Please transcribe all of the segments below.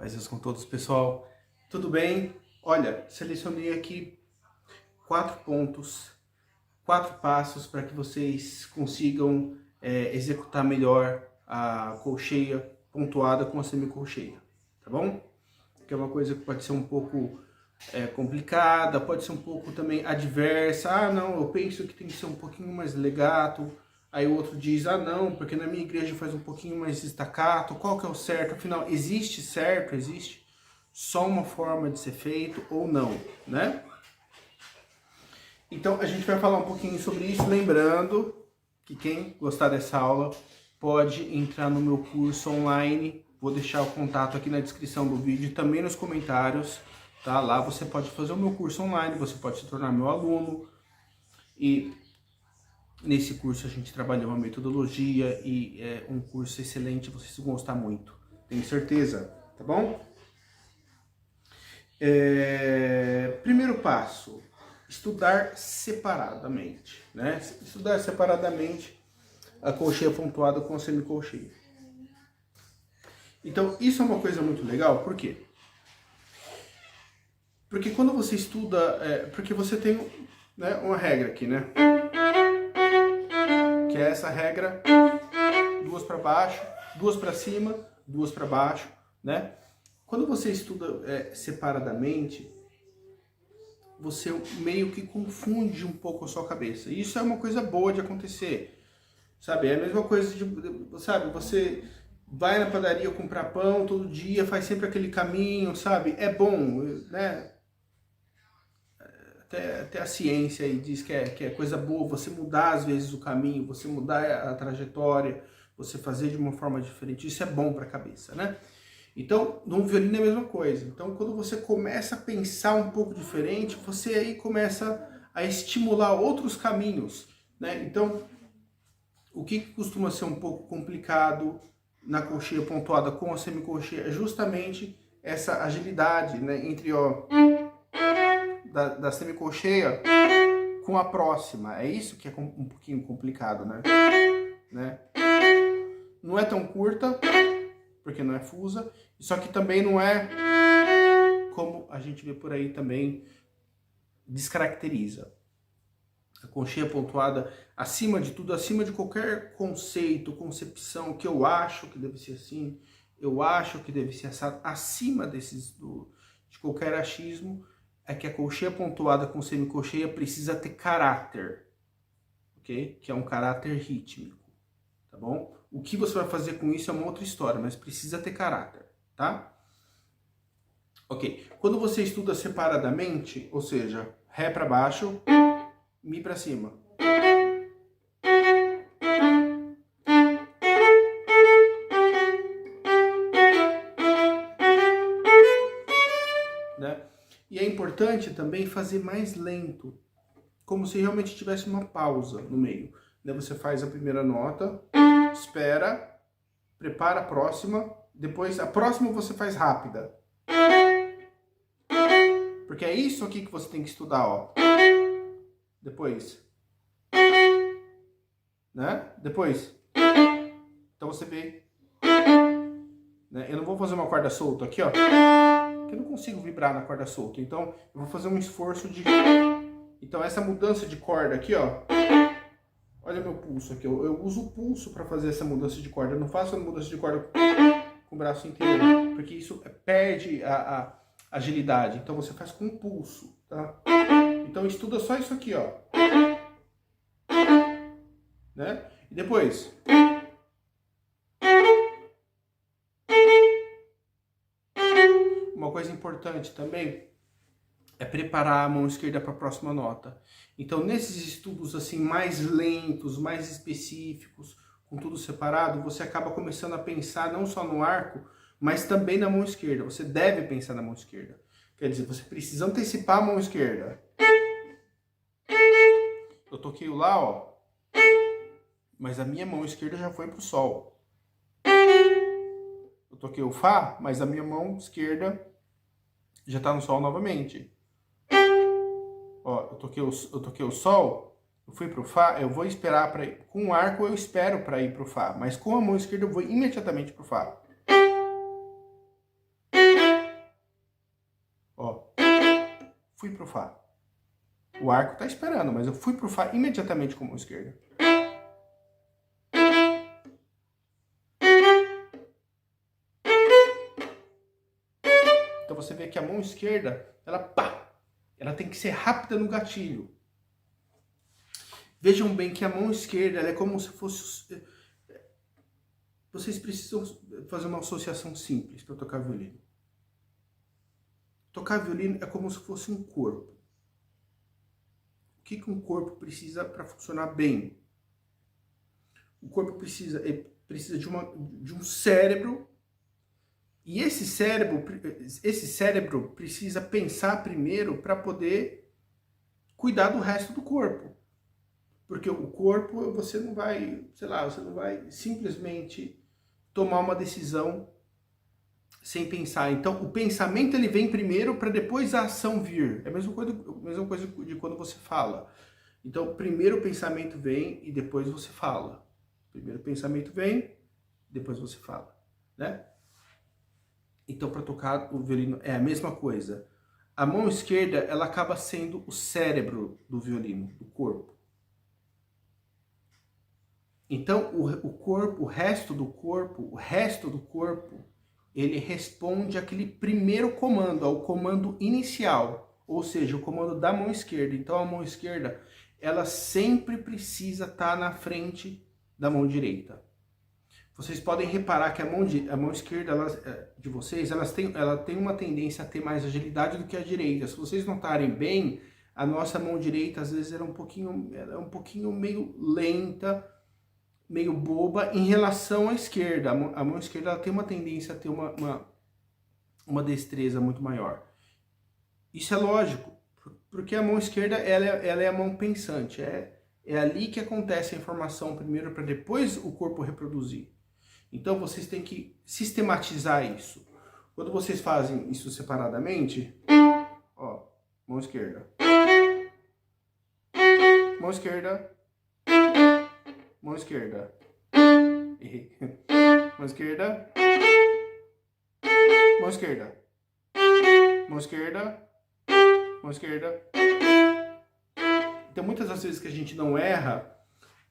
Paz Deus com todos, pessoal. Tudo bem? Olha, selecionei aqui 4 pontos, 4 passos para que vocês consigam executar melhor a colcheia pontuada com a semicolcheia, tá bom? Que é uma coisa que pode ser um pouco complicada, pode ser um pouco também adversa. Ah, não, eu penso que tem que ser um pouquinho mais legato. Aí o outro diz, ah não, porque na minha igreja faz um pouquinho mais staccato. Qual que é o certo? Afinal, existe certo? Existe só uma forma de ser feito ou não, né? Então a gente vai falar um pouquinho sobre isso, lembrando que quem gostar dessa aula pode entrar no meu curso online. Vou deixar o contato aqui na descrição do vídeo e também nos comentários, tá? Lá você pode fazer o meu curso online, você pode se tornar meu aluno. E nesse curso a gente trabalha uma metodologia e é um curso excelente, vocês vão gostar muito, tenho certeza, tá bom? Primeiro passo, estudar separadamente, né? Estudar separadamente a colcheia pontuada com a semicolcheia. Então, isso é uma coisa muito legal, por quê? Porque quando você estuda, porque você tem uma regra aqui, né? Que é essa regra, 2 para baixo, 2 para cima, 2 para baixo, né? Quando você estuda separadamente, você meio que confunde um pouco a sua cabeça. E isso é uma coisa boa de acontecer, sabe? É a mesma coisa de, sabe, você vai na padaria comprar pão todo dia, faz sempre aquele caminho, sabe? É bom, né? Até a ciência aí diz que é coisa boa você mudar às vezes o caminho, você mudar a trajetória, você fazer de uma forma diferente. Isso é bom para a cabeça, né? Então, no violino é a mesma coisa. Então, quando você começa a pensar um pouco diferente, você aí começa a estimular outros caminhos, né? Então, o que costuma ser um pouco complicado na colcheia pontuada com a semicolcheia é justamente essa agilidade, né? Entre, ó, da semicolcheia com a próxima. É isso que é um pouquinho complicado, né? Não é tão curta, porque não é fusa, só que também não é como a gente vê por aí também, descaracteriza. A colcheia pontuada, acima de tudo, acima de qualquer conceito, concepção que eu acho que deve ser assim, eu acho que deve ser assado, acima de qualquer achismo, é que a colcheia pontuada com semicolcheia precisa ter caráter, ok? Que é um caráter rítmico, tá bom? O que você vai fazer com isso é uma outra história, mas precisa ter caráter, tá? Ok. Quando você estuda separadamente, ou seja, Ré para baixo, Mi para cima. Né? E é importante também fazer mais lento, como se realmente tivesse uma pausa no meio. Daí você faz a primeira nota, espera, prepara a próxima, depois a próxima você faz rápida. Porque é isso aqui que você tem que estudar, ó. Depois. Né? Depois. Então você vê. Né? Eu não vou fazer uma corda solta aqui, ó. Porque eu não consigo vibrar na corda solta. Então eu vou fazer um esforço de... Então essa mudança de corda aqui, ó. Olha meu pulso aqui. Eu uso o pulso para fazer essa mudança de corda. Eu não faço a mudança de corda com o braço inteiro. Porque isso perde a agilidade. Então você faz com o pulso, tá? Então estuda só isso aqui, ó. Né? E depois... Uma coisa importante também é preparar a mão esquerda para a próxima nota. Então, nesses estudos assim mais lentos, mais específicos, com tudo separado, você acaba começando a pensar não só no arco, mas também na mão esquerda. Você deve pensar na mão esquerda. Quer dizer, você precisa antecipar a mão esquerda. Eu toquei o Lá, ó, mas a minha mão esquerda já foi pro Sol. Eu toquei o Fá, mas a minha mão esquerda já tá no Sol novamente. Ó, eu toquei o Sol, eu fui pro Fá, eu vou esperar para ir. Com o arco eu espero para ir pro Fá, mas com a mão esquerda eu vou imediatamente pro Fá. fui pro Fá. O arco tá esperando, mas eu fui pro Fá imediatamente com a mão esquerda. Então você vê que a mão esquerda, ela tem que ser rápida no gatilho. Vejam bem que a mão esquerda, ela é como se fosse... Vocês precisam fazer uma associação simples para tocar violino. Tocar violino é como se fosse um corpo. O que um corpo precisa para funcionar bem? O corpo precisa de um cérebro, e esse cérebro precisa pensar primeiro para poder cuidar do resto do corpo. Porque o corpo, você não vai simplesmente tomar uma decisão sem pensar. Então, o pensamento ele vem primeiro para depois a ação vir. É a mesma coisa de quando você fala. Então, primeiro o pensamento vem e depois você fala. Primeiro o pensamento vem, depois você fala, né? Então, para tocar o violino é a mesma coisa. A mão esquerda, ela acaba sendo o cérebro do violino, do corpo. Então, o resto do corpo, ele responde àquele primeiro comando, ao comando inicial, ou seja, o comando da mão esquerda. Então, a mão esquerda, ela sempre precisa estar na frente da mão direita. Vocês podem reparar que a mão esquerda de vocês, ela tem uma tendência a ter mais agilidade do que a direita. Se vocês notarem bem, a nossa mão direita, às vezes, era um pouquinho meio lenta, meio boba em relação à esquerda. A mão esquerda ela tem uma tendência a ter uma destreza muito maior. Isso é lógico, porque a mão esquerda ela é a mão pensante. É ali que acontece a informação primeiro para depois o corpo reproduzir. Então vocês têm que sistematizar isso. Quando vocês fazem isso separadamente, ó, mão esquerda, mão esquerda, mão esquerda, mão esquerda, mão esquerda, mão esquerda, mão esquerda. Então muitas das vezes que a gente não erra,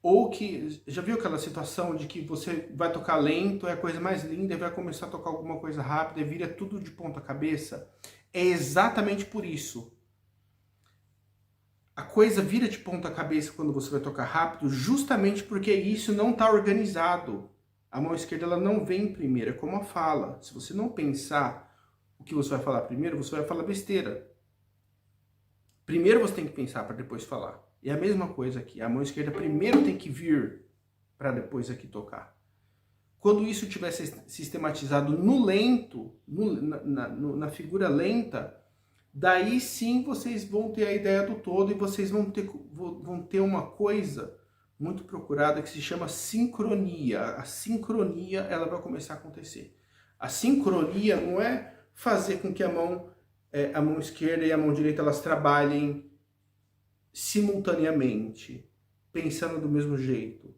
ou que, já viu aquela situação de que você vai tocar lento, é a coisa mais linda, e vai começar a tocar alguma coisa rápida, e vira tudo de ponta cabeça? É exatamente por isso. A coisa vira de ponta cabeça quando você vai tocar rápido, justamente porque isso não está organizado. A mão esquerda ela não vem primeiro, é como a fala. Se você não pensar o que você vai falar primeiro, você vai falar besteira. Primeiro você tem que pensar para depois falar. E é a mesma coisa aqui. A mão esquerda primeiro tem que vir para depois aqui tocar. Quando isso tiver sistematizado no lento, na figura lenta, daí sim vocês vão ter a ideia do todo e vocês vão ter uma coisa muito procurada que se chama sincronia. A sincronia ela vai começar a acontecer. A sincronia não é fazer com que a mão esquerda e a mão direita elas trabalhem simultaneamente, pensando do mesmo jeito.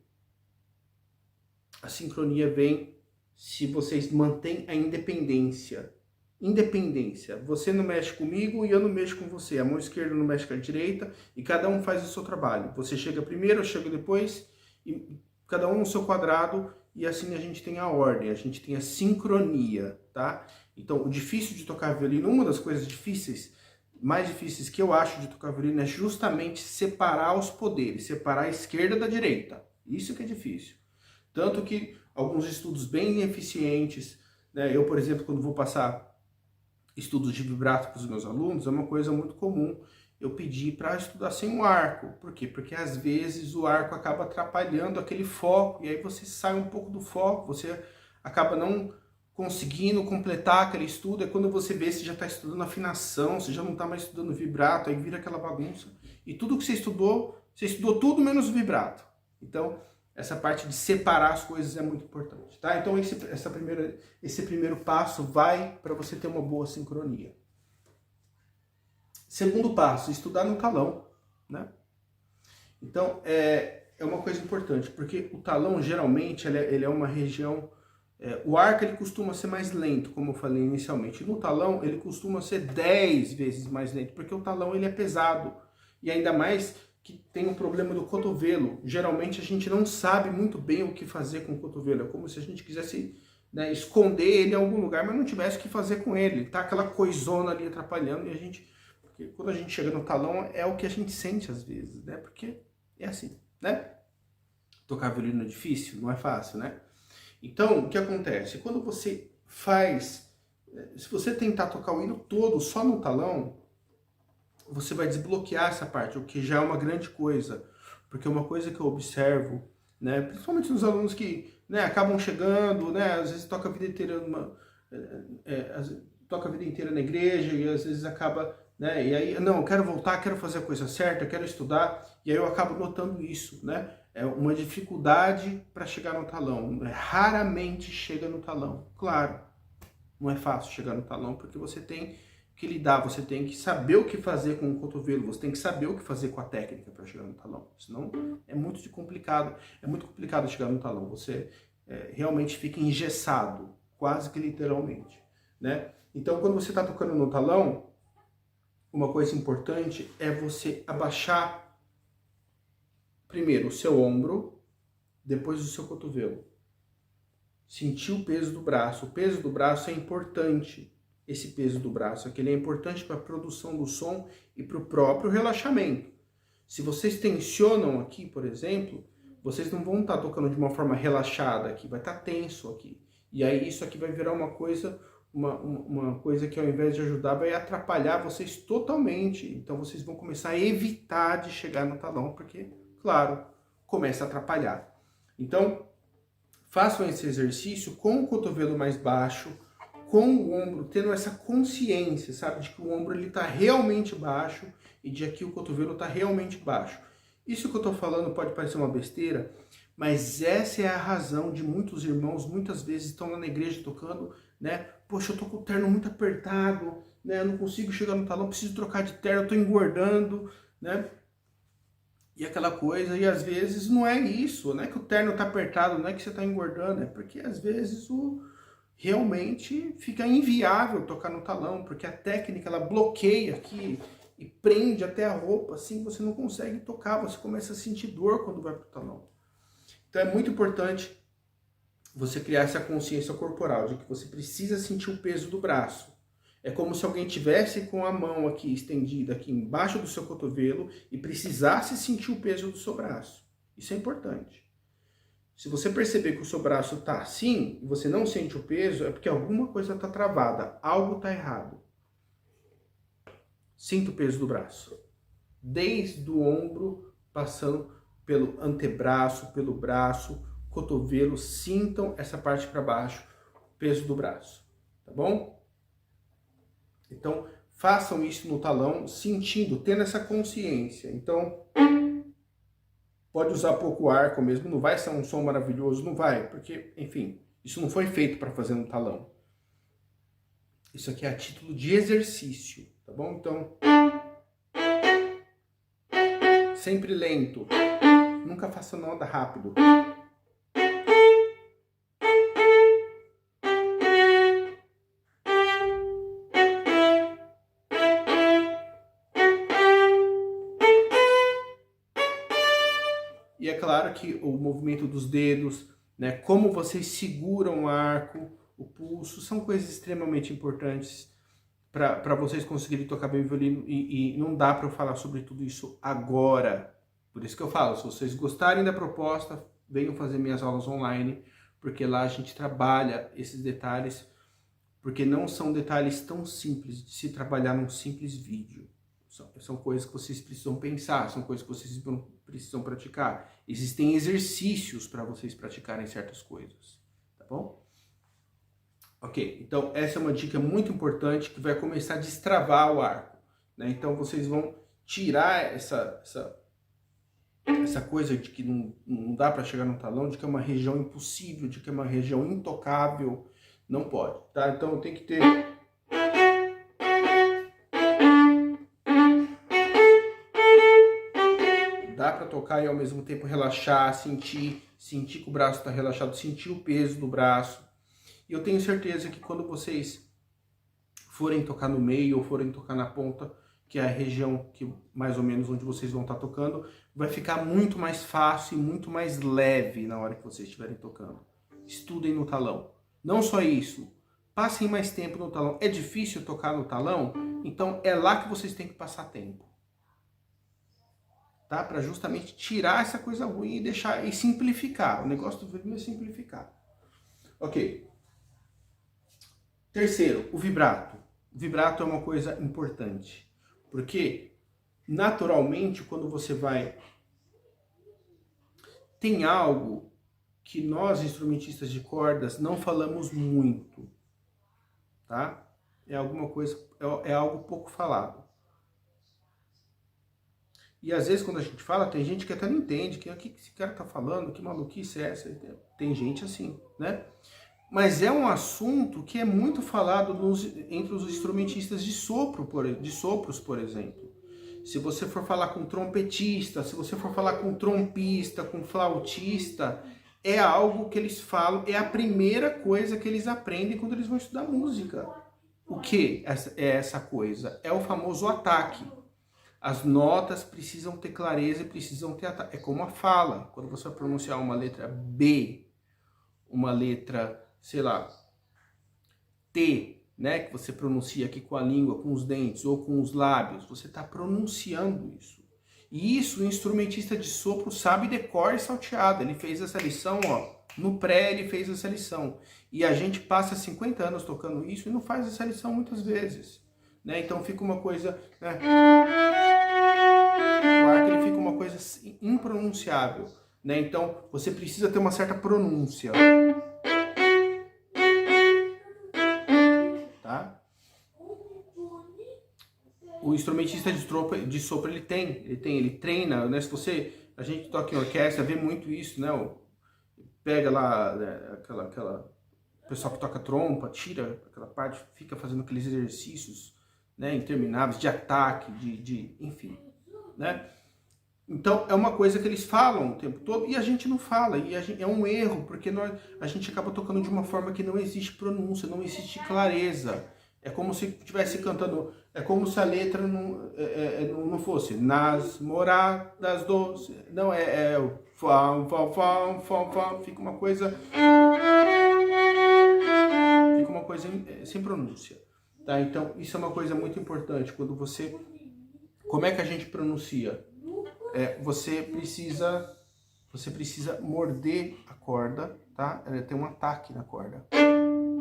A sincronia vem se vocês mantêm a independência. Independência. Você não mexe comigo e eu não mexo com você. A mão esquerda não mexe com a direita e cada um faz o seu trabalho. Você chega primeiro, eu chego depois, e cada um no seu quadrado, e assim a gente tem a ordem, a gente tem a sincronia, tá? Então, o difícil de tocar violino, uma das coisas mais difíceis que eu acho de tocar violino é justamente separar os poderes, separar a esquerda da direita. Isso que é difícil. Tanto que alguns estudos bem eficientes, né? Eu, por exemplo, quando vou passar estudos de vibrato para os meus alunos, é uma coisa muito comum eu pedir para estudar sem o arco. Por quê? Porque às vezes o arco acaba atrapalhando aquele foco, e aí você sai um pouco do foco, você acaba não conseguindo completar aquele estudo. É quando você vê, você já está estudando afinação, você já não está mais estudando vibrato, aí vira aquela bagunça. E tudo que você estudou tudo menos o vibrato. Então, essa parte de separar as coisas é muito importante, tá? Então, esse primeiro passo vai para você ter uma boa sincronia. Segundo passo, estudar no talão, né? Então, é uma coisa importante, porque o talão, geralmente, ele é uma região O arco ele costuma ser mais lento, como eu falei inicialmente. No talão ele costuma ser 10 vezes mais lento, porque o talão ele é pesado. E ainda mais que tem o problema do cotovelo. Geralmente a gente não sabe muito bem o que fazer com o cotovelo. É como se a gente quisesse, né, esconder ele em algum lugar, mas não tivesse o que fazer com ele. Tá aquela coisona ali atrapalhando e a gente... Porque quando a gente chega no talão é o que a gente sente às vezes, né? Porque é assim, né? Tocar violino é difícil? Não é fácil, né? Então, o que acontece? Quando você faz... Se você tentar tocar o hino todo só no talão, você vai desbloquear essa parte, o que já é uma grande coisa. Porque uma coisa que eu observo, né, principalmente nos alunos que, né, acabam chegando, né, às vezes toca a vida inteira toca a vida inteira na igreja e às vezes acaba, né, e aí, não, eu quero voltar, quero fazer a coisa certa, quero estudar, e aí eu acabo notando isso, né? É uma dificuldade para chegar no talão. Raramente chega no talão. Claro, não é fácil chegar no talão, porque você tem que lidar, você tem que saber o que fazer com o cotovelo, você tem que saber o que fazer com a técnica para chegar no talão. Senão é muito complicado. É muito complicado chegar no talão. Você realmente fica engessado, quase que literalmente, né? Então, quando você está tocando no talão, uma coisa importante é você abaixar primeiro o seu ombro, depois o seu cotovelo. Sentir o peso do braço. O peso do braço é importante. Esse peso do braço aqui, ele é importante para a produção do som e para o próprio relaxamento. Se vocês tensionam aqui, por exemplo, vocês não vão estar tocando de uma forma relaxada aqui, vai estar tenso aqui. E aí isso aqui vai virar uma coisa que ao invés de ajudar, vai atrapalhar vocês totalmente. Então vocês vão começar a evitar de chegar no talão, porque, claro, começa a atrapalhar. Então, façam esse exercício com o cotovelo mais baixo, com o ombro, tendo essa consciência, sabe, de que o ombro ele está realmente baixo e de que o cotovelo está realmente baixo. Isso que eu estou falando pode parecer uma besteira, mas essa é a razão de muitos irmãos, muitas vezes estão lá na igreja tocando, né? Poxa, eu tô com o terno muito apertado, né? Eu não consigo chegar no talão, preciso trocar de terno, eu tô engordando, né? E aquela coisa, e às vezes não é isso, não é que o terno tá apertado, não é que você tá engordando, é porque às vezes realmente fica inviável tocar no talão, porque a técnica ela bloqueia aqui e prende até a roupa, assim você não consegue tocar, você começa a sentir dor quando vai pro talão. Então é muito importante você criar essa consciência corporal de que você precisa sentir o peso do braço. É como se alguém tivesse com a mão aqui estendida aqui embaixo do seu cotovelo e precisasse sentir o peso do seu braço. Isso é importante. Se você perceber que o seu braço está assim e você não sente o peso, é porque alguma coisa está travada, algo está errado. Sinta o peso do braço. Desde o ombro, passando pelo antebraço, pelo braço, cotovelo, sintam essa parte para baixo, o peso do braço, tá bom? Então, façam isso no talão, sentindo, tendo essa consciência. Então, pode usar pouco arco mesmo, não vai ser um som maravilhoso, não vai, porque, enfim, isso não foi feito para fazer no talão. Isso aqui é a título de exercício, tá bom? Então, sempre lento, nunca faça nada rápido. E é claro que o movimento dos dedos, né, como vocês seguram o arco, o pulso, são coisas extremamente importantes para vocês conseguirem tocar bem violino e não dá para eu falar sobre tudo isso agora. Por isso que eu falo, se vocês gostarem da proposta, venham fazer minhas aulas online, porque lá a gente trabalha esses detalhes, porque não são detalhes tão simples de se trabalhar num simples vídeo. São coisas que vocês precisam pensar, são coisas que vocês precisam praticar. Existem exercícios para vocês praticarem certas coisas, tá bom? Ok, então essa é uma dica muito importante que vai começar a destravar o arco, né? Então vocês vão tirar essa coisa de que não dá para chegar no talão, de que é uma região impossível, de que é uma região intocável, não pode, tá? Então tem que ter... Dá para tocar e ao mesmo tempo relaxar, sentir que o braço está relaxado, sentir o peso do braço. eu tenho certeza que quando vocês forem tocar no meio ou forem tocar na ponta, que é a região que mais ou menos onde vocês vão estar tocando, vai ficar muito mais fácil e muito mais leve na hora que vocês estiverem tocando. Estudem no talão. Não só isso, passem mais tempo no talão. É difícil tocar no talão? Então é lá que vocês têm que passar tempo. Tá? Para justamente tirar essa coisa ruim e deixar e simplificar. O negócio do violino é simplificar. Ok. Terceiro, o vibrato. O vibrato é uma coisa importante, porque naturalmente quando você vai... Tem algo que nós instrumentistas de cordas não falamos muito, tá? É alguma coisa, é algo pouco falado. E às vezes quando a gente fala, tem gente que até não entende, que o que esse cara tá falando, que maluquice é essa? Tem gente assim, né? Mas é um assunto que é muito falado entre os instrumentistas de sopros, por exemplo. Se você for falar com trompetista, se você for falar com trompista, com flautista, é algo que eles falam, é a primeira coisa que eles aprendem quando eles vão estudar música. O que é essa coisa? É o famoso ataque. As notas precisam ter clareza e precisam ter ataque. É como a fala. Quando você vai pronunciar uma letra B, uma letra, sei lá, T, né, que você pronuncia aqui com a língua, com os dentes ou com os lábios, você está pronunciando isso. E isso o instrumentista de sopro sabe de cor e salteado. Ele fez essa lição, ó, no pré ele fez essa lição. E a gente passa 50 anos tocando isso e não faz essa lição muitas vezes, né? Então fica uma coisa, né? O arco ele fica uma coisa impronunciável, né? Então você precisa ter uma certa pronúncia. O instrumentista de sopro ele treina, né? Se você, a gente toca em orquestra, vê muito isso, né? Pega lá, né, o pessoal que toca trompa, tira aquela parte, fica fazendo aqueles exercícios, né, intermináveis de ataque, enfim, né? Então é uma coisa que eles falam o tempo todo e a gente não fala, e é um erro, porque a gente acaba tocando de uma forma que não existe pronúncia, não existe clareza. É como se estivesse cantando, é como se a letra não fosse nas moradas doces. Não, o fam, fam, fam, fam, fam, fica uma coisa sem pronúncia, tá? Então, isso é uma coisa muito importante. Quando você... Como é que a gente pronuncia? Você precisa morder a corda, tá? Tem um ataque na corda,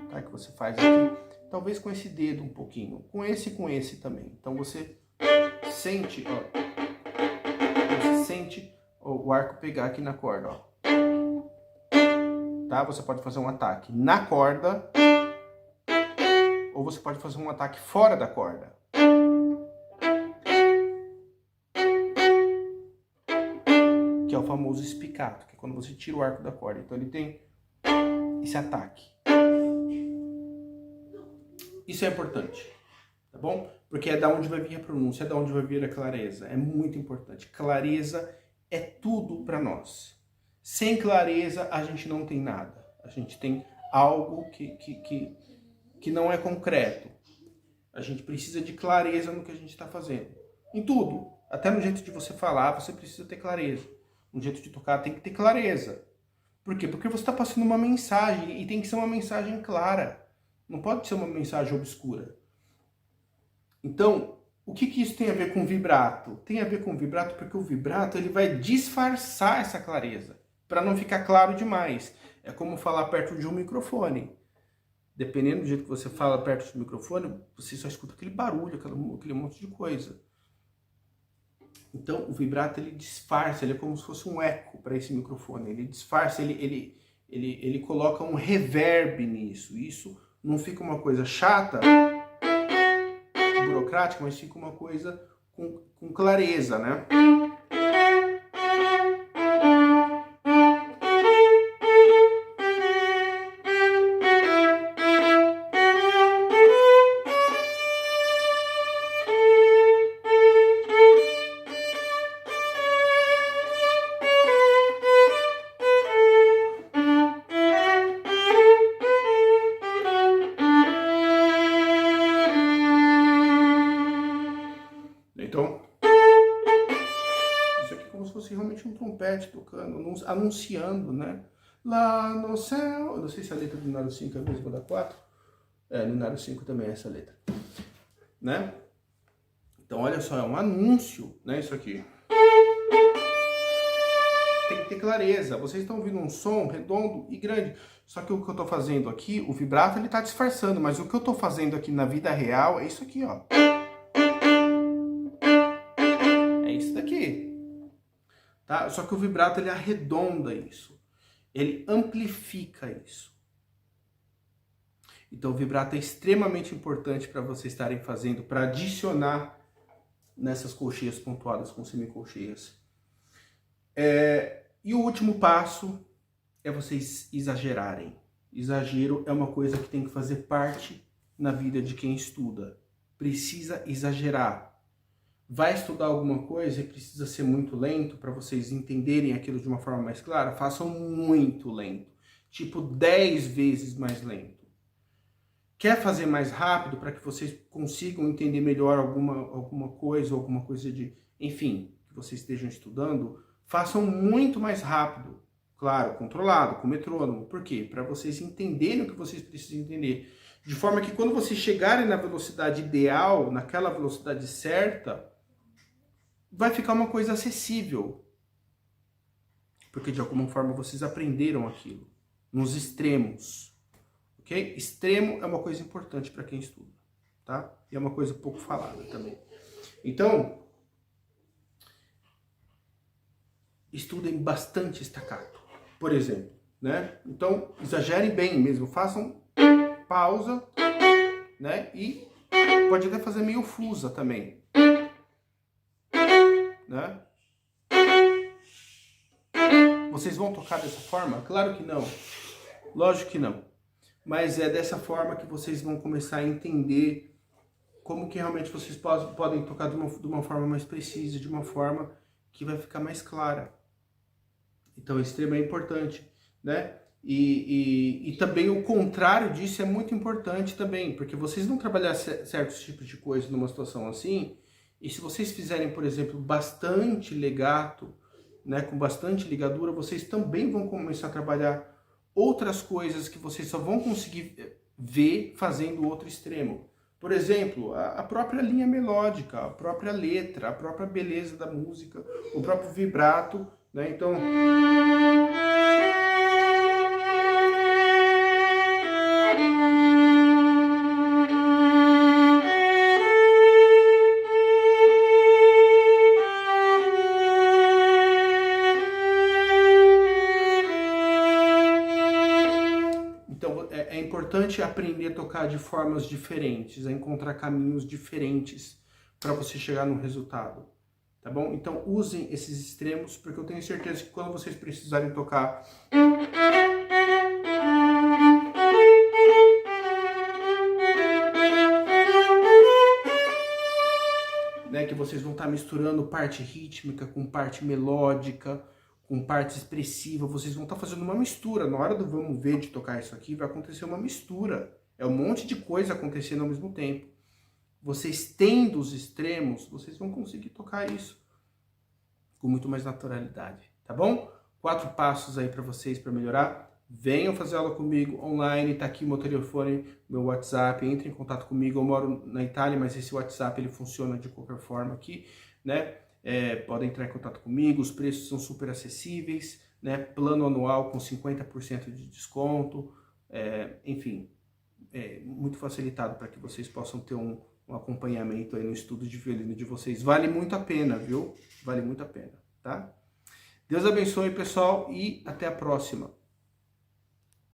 tá? Que você faz aqui. Talvez com esse dedo um pouquinho, com esse também. Então você sente, ó, você sente o arco pegar aqui na corda, ó. Tá? Você pode fazer um ataque na corda, ou você pode fazer um ataque fora da corda. Que é o famoso spiccato, que é quando você tira o arco da corda. Então ele tem esse ataque. Isso é importante, tá bom? Porque é da onde vai vir a pronúncia, é da onde vai vir a clareza. É muito importante. Clareza é tudo para nós. Sem clareza, a gente não tem nada. A gente tem algo que não é concreto. A gente precisa de clareza no que a gente está fazendo. Em tudo. Até no jeito de você falar, você precisa ter clareza. No jeito de tocar, tem que ter clareza. Por quê? Porque você está passando uma mensagem e tem que ser uma mensagem clara. Não pode ser uma mensagem obscura. Então, o que isso tem a ver com vibrato? Tem a ver com vibrato porque o vibrato ele vai disfarçar essa clareza, para não ficar claro demais. É como falar perto de um microfone. Dependendo do jeito que você fala perto do microfone, você só escuta aquele barulho, aquele monte de coisa. Então, o vibrato ele disfarça, ele é como se fosse um eco para esse microfone. Ele disfarça, ele coloca um reverb nisso. Isso não fica uma coisa chata, burocrática, mas fica uma coisa com clareza, né? repente um trompete tocando, anunciando, né? Lá no céu, eu não sei se a letra do Inário 5 é a mesma da 4. No Inário 5 também é essa letra, né? Então, olha só, é um anúncio, né? Isso aqui. Tem que ter clareza. Vocês estão ouvindo um som redondo e grande. Só que o que eu tô fazendo aqui, o vibrato, ele tá disfarçando. Mas o que eu tô fazendo aqui na vida real é isso aqui, ó. É isso daqui. Tá? Só que o vibrato, ele arredonda isso. Ele amplifica isso. Então, o vibrato é extremamente importante para vocês estarem fazendo, para adicionar nessas colcheias pontuadas com semicolcheias. E o último passo é vocês exagerarem. Exagero é uma coisa que tem que fazer parte na vida de quem estuda. Precisa exagerar. Vai estudar alguma coisa e precisa ser muito lento para vocês entenderem aquilo de uma forma mais clara? Façam muito lento. Tipo 10 vezes mais lento. Quer fazer mais rápido para que vocês consigam entender melhor alguma coisa de... Enfim, que vocês estejam estudando, façam muito mais rápido. Claro, controlado, com metrônomo. Por quê? Para vocês entenderem o que vocês precisam entender. De forma que quando vocês chegarem na velocidade ideal, naquela velocidade certa, vai ficar uma coisa acessível. Porque de alguma forma vocês aprenderam aquilo. Nos extremos. Ok? Extremo é uma coisa importante para quem estuda, tá? E é uma coisa pouco falada também. Então, estudem bastante staccato, por exemplo, né? Então, exagerem bem mesmo, façam pausa, né? E pode até fazer meio fusa também, né? Vocês vão tocar dessa forma? Claro que não. Lógico que não. Mas é dessa forma que vocês vão começar a entender como que realmente vocês podem tocar de uma forma mais precisa, de uma forma que vai ficar mais clara. Então, extremo é importante, né? E também o contrário disso é muito importante também, porque vocês vão trabalhar certos tipos de coisa numa situação assim, e se vocês fizerem, por exemplo, bastante legato, né, com bastante ligadura, vocês também vão começar a trabalhar outras coisas que vocês só vão conseguir ver fazendo o outro extremo. Por exemplo, a própria linha melódica, a própria letra, a própria beleza da música, o próprio vibrato, né? Então... é importante aprender a tocar de formas diferentes, a encontrar caminhos diferentes para você chegar no resultado, tá bom? Então usem esses extremos, porque eu tenho certeza que quando vocês precisarem tocar... né, que vocês vão estar misturando parte rítmica com parte melódica, com parte expressiva, vocês vão estar fazendo uma mistura. Na hora do vamos ver de tocar isso aqui, vai acontecer uma mistura. É um monte de coisa acontecendo ao mesmo tempo. Vocês tendo os extremos, vocês vão conseguir tocar isso com muito mais naturalidade, tá bom? 4 passos aí para vocês para melhorar. Venham fazer aula comigo online, tá aqui meu telefone, meu WhatsApp, entre em contato comigo. Eu moro na Itália, mas esse WhatsApp ele funciona de qualquer forma aqui, né? Podem entrar em contato comigo, os preços são super acessíveis, né? Plano anual com 50% de desconto, enfim, muito facilitado para que vocês possam ter um acompanhamento aí no estudo de violino de vocês. Vale muito a pena, viu? Vale muito a pena, tá? Deus abençoe, pessoal, e até a próxima.